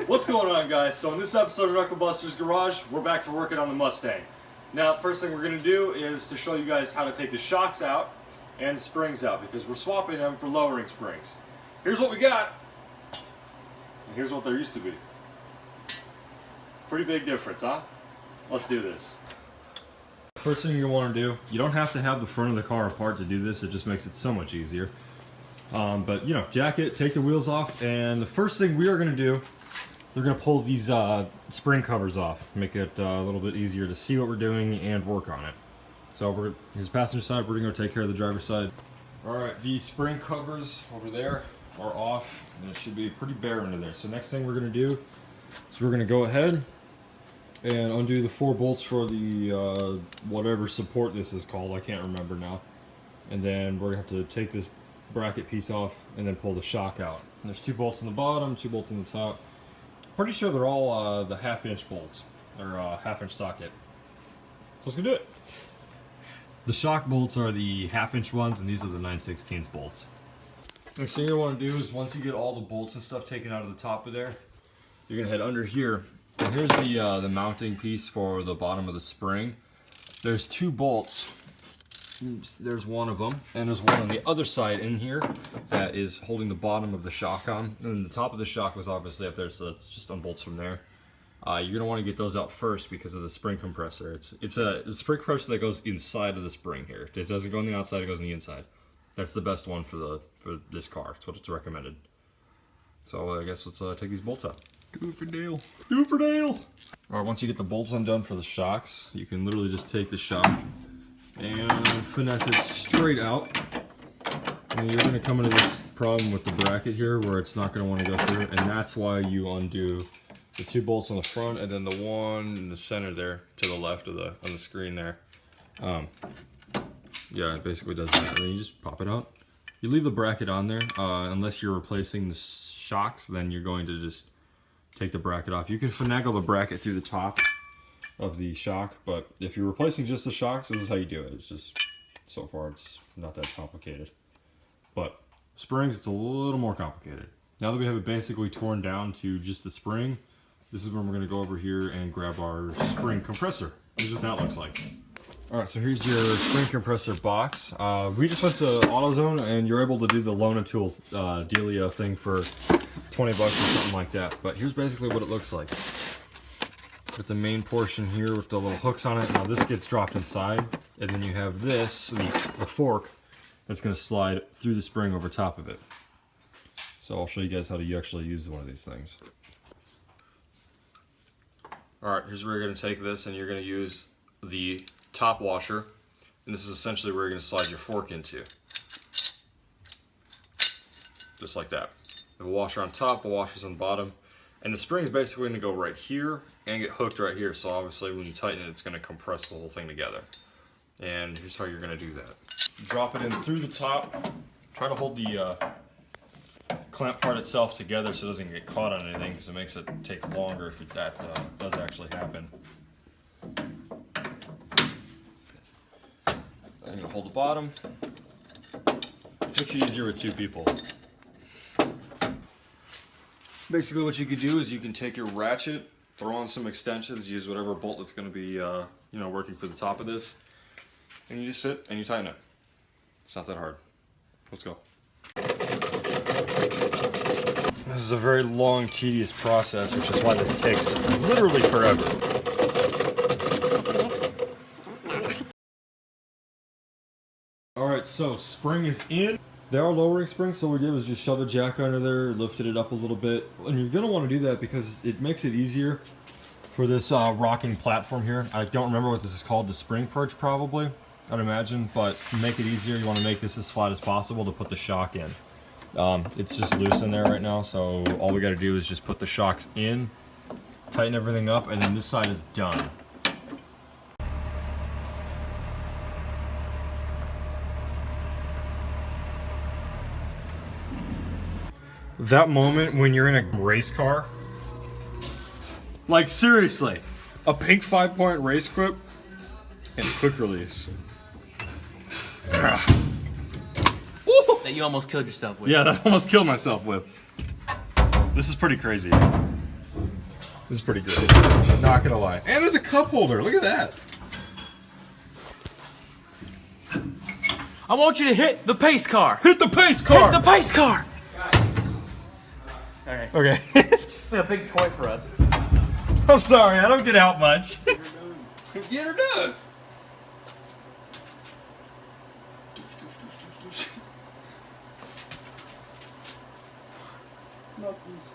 What's going on, guys? So in this episode of Knuckle Buster's Garage, we're back to working on the Mustang. Now, first thing we're going to do is to show you guys how to take the shocks out and the springs out, because we're swapping them for lowering springs. Here's what we got, and here's what there used to be. Pretty big difference, huh? Let's do this. First thing you want to do, you don't have to have the front of the car apart to do this, it just makes it so much easier. But you know, jack it, take the wheels off, and the first thing we are going to do, we're going to pull these spring covers off, make it a little bit easier to see what we're doing and work on it. So here's passenger side, we're going to go take care of the driver's side. Alright, the spring covers over there are off, and it should be pretty bare under there. So next thing we're going to do is we're going to go ahead and undo the 4 bolts for the whatever support this is called, I can't remember now. And then we're going to have to take this bracket piece off and then pull the shock out. And there's 2 bolts in the bottom, 2 bolts in the top. Pretty sure they're all the 1/2-inch bolts, or 1/2-inch socket. So let's go do it. The shock bolts are the 1/2-inch ones, and these are the 9/16 bolts. Next thing you want to do is, once you get all the bolts and stuff taken out of the top of there, you're gonna head under here. And here's the mounting piece for the bottom of the spring. There's 2 bolts. There's one of them, and there's one on the other side in here that is holding the bottom of the shock on. And the top of the shock was obviously up there, so it's just unbolts from there. You're gonna want to get those out first because of the spring compressor. It's a spring compressor that goes inside of the spring here. It doesn't go on the outside; it goes on the inside. That's the best one for this car. It's what it's recommended. So I guess let's take these bolts out. Do it for Dale. Do it for Dale. All right. Once you get the bolts undone for the shocks, you can literally just take the shock and finesse it straight out. And you're going to come into this problem with the bracket here where it's not going to want to go through, and that's why you undo the 2 bolts on the front and then the one in the center there to the left of on the screen there. Yeah, it basically does that. And then you just pop it out. You leave the bracket on there unless you're replacing the shocks, then you're going to just take the bracket off. You can finagle the bracket through the top of the shock, but if you're replacing just the shocks, this is how you do it. It's just, so far it's not that complicated. But springs, it's a little more complicated. Now that we have it basically torn down to just the spring, this is when we're going to go over here and grab our spring compressor. This is what that looks like. Alright, so here's your spring compressor box. We just went to AutoZone, and you're able to do the Loan a Tool dealio thing for 20 bucks or something like that. But here's basically what it looks like. With the main portion here with the little hooks on it. Now this gets dropped inside, and then you have this, the fork, that's going to slide through the spring over top of it. So I'll show you guys how to actually use one of these things. Alright, here's where you're going to take this, and you're going to use the top washer, and this is essentially where you're going to slide your fork into. Just like that. You have a washer on top, a washer's on the bottom. And the spring's basically going to go right here and get hooked right here, so obviously when you tighten it, it's going to compress the whole thing together. And here's how you're going to do that. Drop it in through the top. Try to hold the clamp part itself together so it doesn't get caught on anything, because it makes it take longer if that does actually happen. I'm going to hold the bottom. Makes it easier with 2 people. Basically what you could do is you can take your ratchet, throw on some extensions, use whatever bolt that's going to be working for the top of this, and you just sit and you tighten it. It's not that hard. Let's go. This is a very long, tedious process, which is why it takes literally forever. Alright, so spring is in. They are lowering springs, so what we did was just shove the jack under there, lifted it up a little bit. And you're going to want to do that because it makes it easier for this rocking platform here. I don't remember what this is called, the spring perch probably, I'd imagine. But to make it easier, you want to make this as flat as possible to put the shock in. It's just loose in there right now, so all we got to do is just put the shocks in, tighten everything up, and then this side is done. That moment when you're in a race car, like seriously, a pink 5-point race grip and quick release. That you almost killed yourself with. Yeah, that I almost killed myself with. This is pretty crazy. This is pretty great. Not gonna lie. And there's a cup holder. Look at that. I want you to hit the pace car. Hit the pace car. Hit the pace car. All right. Okay. It's a big toy for us. I'm sorry. I don't get out much. Get her done. Knuckles.